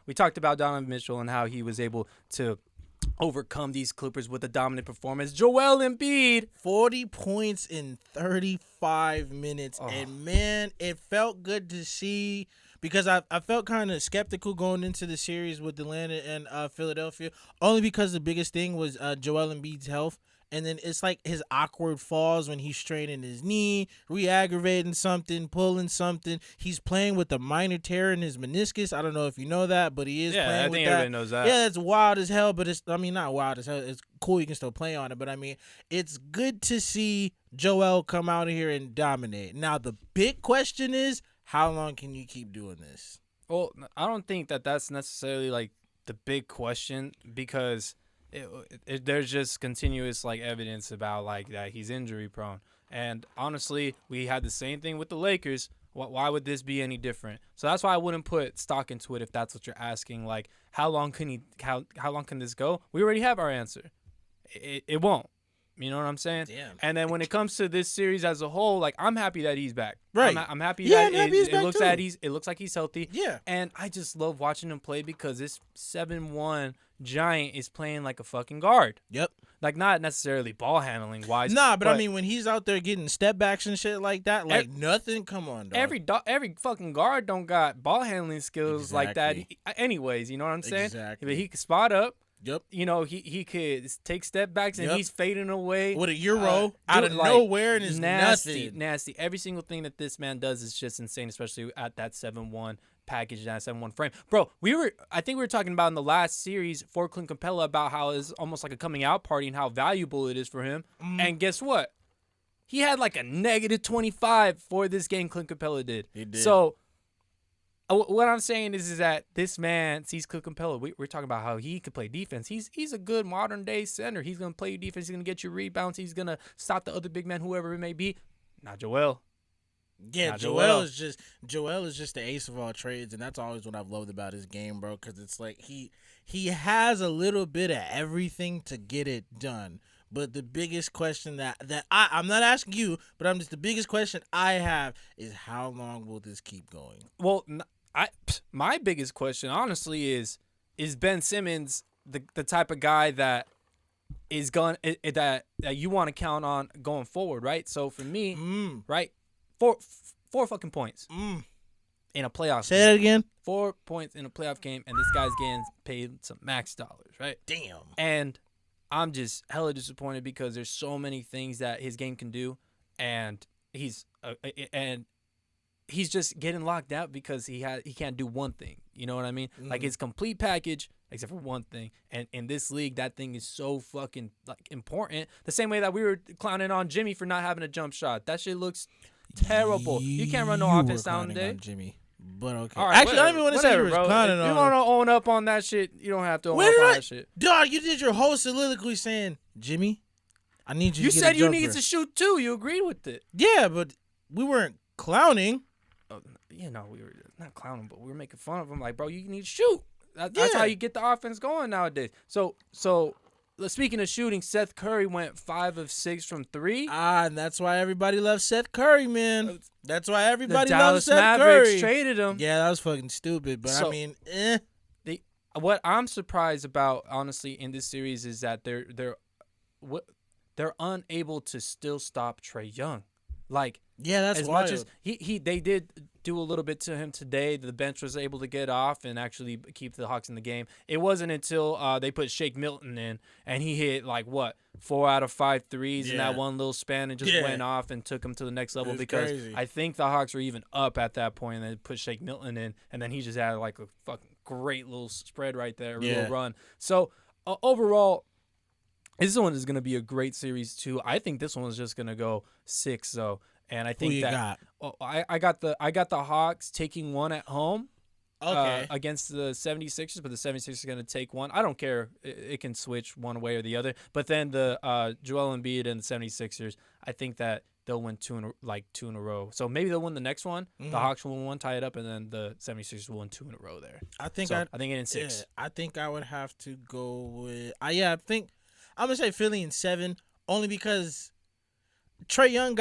We talked about Donovan Mitchell and how he was able to overcome these Clippers with a dominant performance. Joel Embiid. 40 points in 35 minutes. Oh. And, man, it felt good to see because I felt kind of skeptical going into the series with Atlanta and Philadelphia, only because the biggest thing was Joel Embiid's health. And then it's like his awkward falls when he's straining his knee, re-aggravating something, pulling something. He's playing with a minor tear in his meniscus. I don't know if you know that, but he is Yeah, playing I with think that. everybody knows that. Yeah, it's wild as hell, but not wild as hell. It's cool you can still play on it, but I mean, it's good to see Joel come out of here and dominate. Now, the big question is, how long can you keep doing this? Well, I don't think that that's necessarily like the big question because there's just continuous like evidence about like that he's injury prone. And honestly, we had the same thing with the Lakers. Why would this be any different? So that's why I wouldn't put stock into it if that's what you're asking. Like, how long can how long can this go? We already have our answer. It won't. You know what I'm saying? Damn. And then when it comes to this series as a whole, like I'm happy that he's back. Right. I'm happy Yeah, that I'm happy he's back looks too. that it looks like he's healthy. Yeah. And I just love watching him play because this 7-1 giant is playing like a fucking guard. Yep. Like not necessarily ball handling wise. Nah, but I mean, when he's out there getting step backs and shit like that, like nothing, come on, dog. every fucking guard don't got ball handling skills like that. Anyways, you know what I'm saying? Exactly. But he can spot up. Yep. You know, he could take step backs and he's fading away. With a Euro out of nowhere and it's nasty, nothing. nasty. Every single thing that this man does is just insane, especially at that 7-1 package, that 7-1 frame. Bro, I think we were talking about in the last series for Clint Capella about how it's almost like a coming out party and how valuable it is for him. And guess what? He had like a -25 for this game, Clint Capella did. He did. So what I'm saying is that this man sees Clint Capella. We're talking about how he could play defense. He's a good modern day center. He's gonna play you defense. He's gonna get you rebounds. He's gonna stop the other big man, whoever it may be. Not Joel. Yeah, Not Joel is just the ace of all trades, and that's always what I've loved about his game, bro. Because it's like he has a little bit of everything to get it done. But the biggest question that I'm not asking you, but the biggest question I have is how long will this keep going? Well, my biggest question, honestly, is Ben Simmons the type of guy that is going that you want to count on going forward, right? So for me, right, four fucking points in a playoff. Say that again. 4 points in a playoff game, and this guy's getting paid some max dollars, right? Damn. And I'm just hella disappointed because there's so many things that his game can do, and he's just getting locked out because he can't do one thing. You know what I mean? Like his complete package except for one thing. And in this league, that thing is so fucking like important. The same way that we were clowning on Jimmy for not having a jump shot. That shit looks terrible. You can't run no offense down today. Jimmy. But okay. All right, actually, I don't even want to say you were clowning on him. You want to own up on that shit, you don't have to own up on that shit. Dog, you did your whole soliloquy saying, Jimmy, I need you to get said a you jumper. needed to shoot too. You agreed with it. Yeah, but we weren't clowning. We were not clowning, but we were making fun of him. Like, bro, you need to shoot. That's how you get the offense going nowadays. So speaking of shooting, Seth Curry went 5 of 6 from 3. And that's why everybody loves Seth Curry, man. That's why everybody the loves Dallas Seth Mavericks Curry. traded him. Yeah, that was fucking stupid. But I mean, What I'm surprised about, honestly, in this series is that they're unable to still stop Trae Young. Like, yeah, that's as wild. much as they did do a little bit to him today. The bench was able to get off and actually keep the Hawks in the game. It wasn't until they put Shake Milton in and he hit 4 out of 5 threes in that one little span and just went off and took him to the next level because crazy. I think the Hawks were even up at that point and they put Shake Milton in and then he just had a fucking great little spread right there, little run. So overall, this one is going to be a great series too. I think this one is just going to go 6 though. And I think Who you got? I got the Hawks taking one at home against the 76ers, but the 76ers are going to take one. I don't care. It can switch one way or the other. But then the Joel Embiid and the 76ers, I think that they'll win two in a row. So maybe they'll win the next one. Mm-hmm. The Hawks will win one, tie it up, and then the 76ers will win 2 in a row there. I think it in 6. Yeah, I think I would have to go with I think I'm going to say Philly in 7 only because Trae Young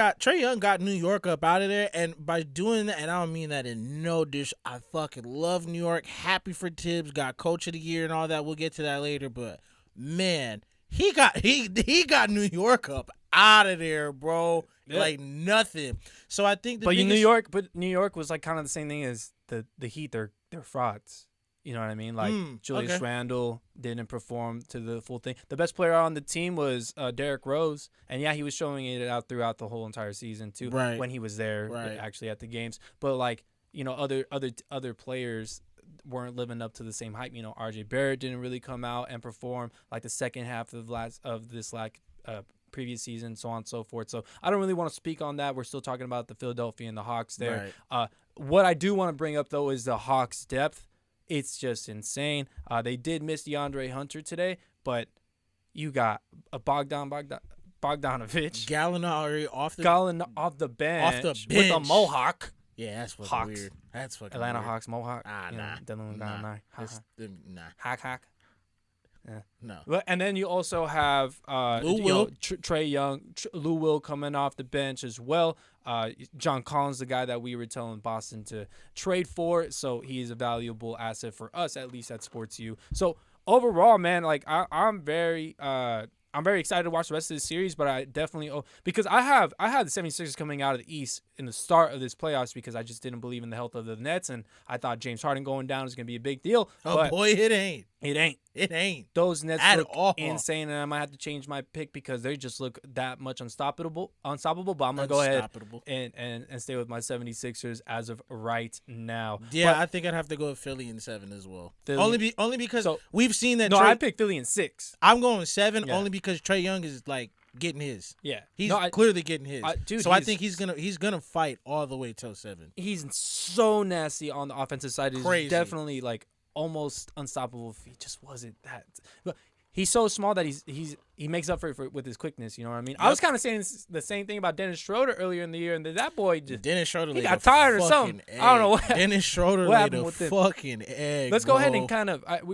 got New York up out of there, and by doing that, and I don't mean that in no dish. I fucking love New York. Happy for Tibbs, got Coach of the Year and all that. We'll get to that later, but man, he got New York up out of there, bro. Yeah. Like nothing. So I think New York was like kind of the same thing as the Heat. They're frauds. You know what I mean? Like Julius Randle didn't perform to the full thing. The best player on the team was Derrick Rose, and yeah, he was showing it out throughout the whole entire season too. Right. When he was there, actually at the games. But like other players weren't living up to the same hype. You know, RJ Barrett didn't really come out and perform like the second half of this previous season, so on and so forth. So I don't really want to speak on that. We're still talking about the Philadelphia and the Hawks there. Right. What I do want to bring up though is the Hawks' depth. It's just insane. They did miss DeAndre Hunter today, but you got a Bogdanovich. Gallinari off the bench with a mohawk. Yeah, that's fucking Hawks. weird. That's fucking Atlanta weird. Hawks mohawk. Nah. Nah. Hack. Yeah. No. And then you also have Trae Young, Lou Will coming off the bench as well. John Collins, the guy that we were telling Boston to trade for, so he's a valuable asset for us, at least at Sports U. So overall, man, like I'm very excited to watch the rest of this series, but I definitely because I had the 76ers coming out of the East in the start of this playoffs because I just didn't believe in the health of the Nets, and I thought James Harden going down was going to be a big deal. Oh, boy, it ain't. It ain't. Those Nets look insane, and I might have to change my pick because they just look that much unstoppable. But I'm going to go ahead and stay with my 76ers as of right now. Yeah, I think I'd have to go with Philly in 7 as well. Only because we've seen that. No, I picked Philly in 6. I'm going 7 only because Trae Young is like getting his. Yeah, he's clearly getting his. Dude, so I think he's gonna fight all the way till 7. He's so nasty on the offensive side. He's crazy. Definitely like almost unstoppable. If he just wasn't that. But he's so small that he makes up for it with his quickness. You know what I mean? Yep. I was kind of saying the same thing about Dennis Schroeder earlier in the year, and that boy just Dennis Schroeder got tired or something. Egg. I don't know what Dennis Schroeder laid a fucking egg. Let's go ahead and kind of we